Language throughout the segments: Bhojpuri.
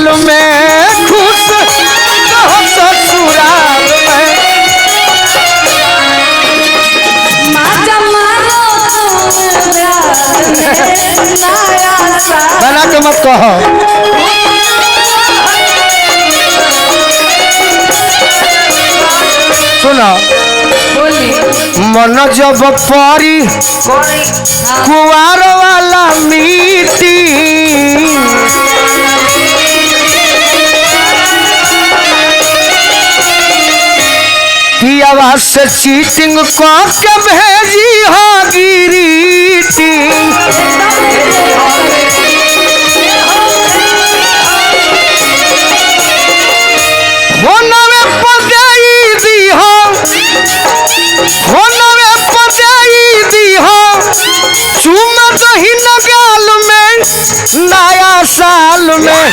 साल में खुश रहो ससुराल में। बना के मत कहो। सुनो मन जब परी कुआर वाला मीटी पियावा से चीटिंग के भेजी हो गिरीटी नया साल में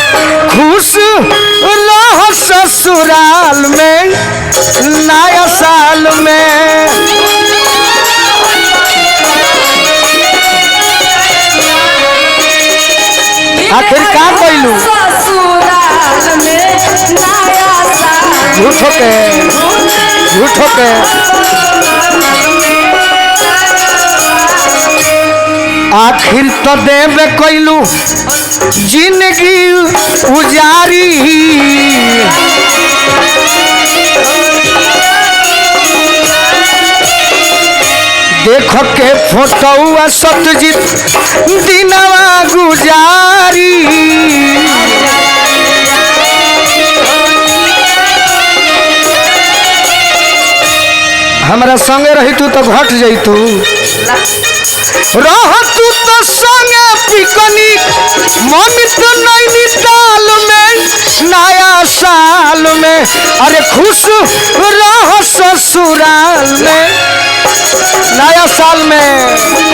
खुश रहो ससुराल में। नया साल में आखिर का कहलू झूठ के आखिर तो देवे कैलू जिंदगी उजारी देख के फोटो सत्यजीत दिनवा गुजारी हमारा संगे रही तू तो घट जैतू रह तू तो संगे पिकनिक मन तो नैनीताल में। नया साल में अरे खुश रहो ससुराल में। नया साल में